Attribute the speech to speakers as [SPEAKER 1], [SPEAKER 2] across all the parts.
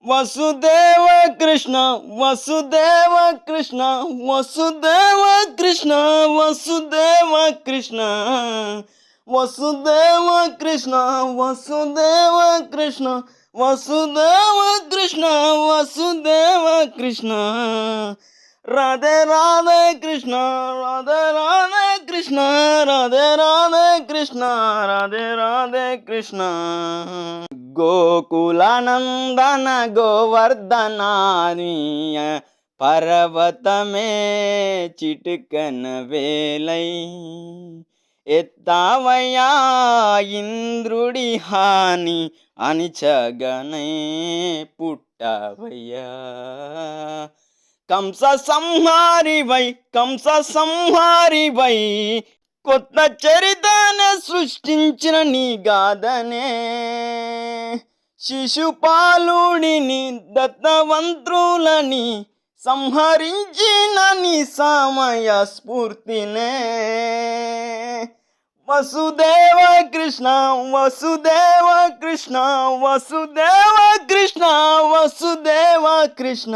[SPEAKER 1] వసుదేవ కృష్ణ వసుదేవ కృష్ణ వసుదేవ కృష్ణ వసుదేవ కృష్ణ వసుదేవ కృష్ణ వసుదేవ కృష్ణ వసుదేవ కృష్ణ వసుదేవ కృష్ణ రాధే రాధే కృష్ణ రాధే రాధే కృష్ణ రాధే రాధే కృష్ణ రాధే రాధే కృష్ణ గోకులానందన గోవర్ధనానీయ పర్వతమే చిటుకన వేలై ఎత్తావయ్యా ఇంద్రుడి హాని అనిచగనే పుట్టవయ్యా కంస సంహారివై కంస సంహారివై కొత్త చరితను సృష్టించిన నీ గాథనే శిశుపాలుడిని దత్తవంతులని సంహరించిన నీ సమయ స్ఫూర్తినే వసుదేవ కృష్ణ వసుదేవ కృష్ణ వసుదేవ కృష్ణ వసుదేవ కృష్ణ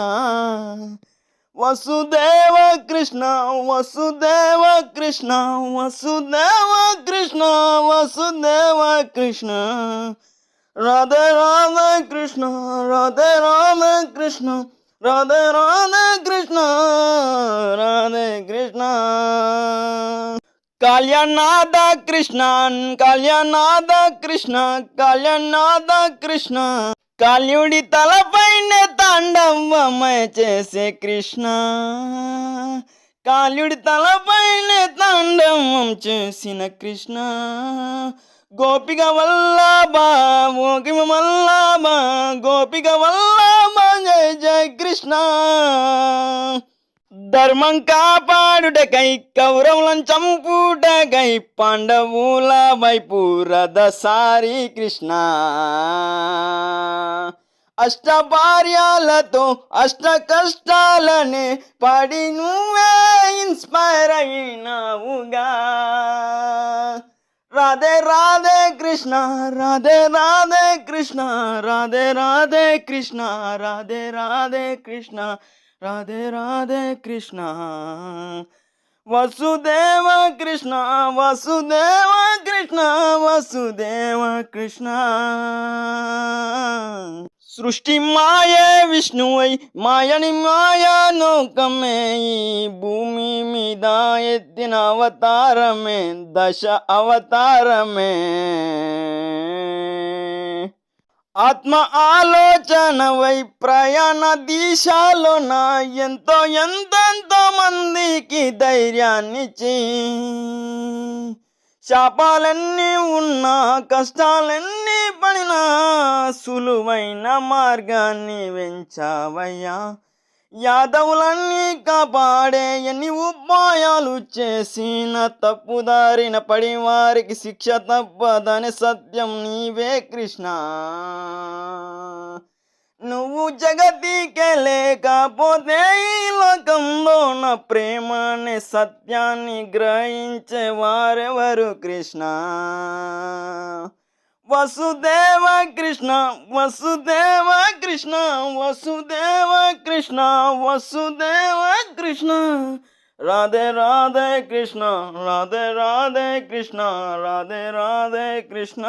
[SPEAKER 1] వసుదేవ కృష్ణ వసుదేవ కృష్ణ వసుదేవ కృష్ణ వసుదేవ కృష్ణ రాధే రాధే కృష్ణ రాధే రాధే కృష్ణ రాధే రాధే కృష్ణ రాధే కృష్ణ కళ్యాణనాథ కృష్ణ కళ్యాణనాథ కృష్ణ కళ్యాణనాథ కృష్ణ కాల్యుడి తలపైన తాండవమయ చేసే కృష్ణ కాల్యుడి తలపైన తాండవం చేసిన కృష్ణ గోపిక వల్లభ గోపిక వల్లభ గోపిక వల్లభ జయ జయ కృష్ణ ధర్మం కాపాడుటకై కౌరవులను చంపుటకై పాండవుల వైపు రథసారి కృష్ణ అష్ట భార్యలతో అష్ట కష్టాలనే పడి నువ్వే ఇన్స్పైర్ అయినావుగా రాధే రాధే కృష్ణ రాధే రాధే కృష్ణ రాధే రాధే కృష్ణ రాధే రాధే కృష్ణ రాధే రాధే కృష్ణ వసుదేవ కృష్ణ వసుదేవ కృష్ణ వసుదేవ కృష్ణ సృష్టి మాయే విష్ణువై మాయని మాయా నౌకమే ఈ భూమి మీద ఎత్తిన అవతారమే దశ అవతారమే ఆత్మ ఆలోచనవై ప్రయాణ దిశలోన ఎంతో ఎంతెంతో మందికి ధైర్యాన్నిచ్చి శాపాలన్నీ ఉన్నా కష్టాలన్నీ పడినా సులువైన మార్గాన్ని వెంచావయ్యా యాదవులన్నీ కాపాడే ఎన్ని ఉపాయాలు చేసిన తప్పుదారిన పడి వారికి శిక్ష తప్పదని సత్యం నీవే కృష్ణ నువ్వు జగతికే లేకపోతే ఈ లోకంలో నా ప్రేమ అనే సత్యాన్ని గ్రహించే వారెవరు కృష్ణ వసుదేవ కృష్ణ వసుదేవ కృష్ణ వసుదేవ కృష్ణ వసుదేవ కృష్ణ రాధే రాధే కృష్ణ రాధే రాధే కృష్ణ రాధే రాధే కృష్ణ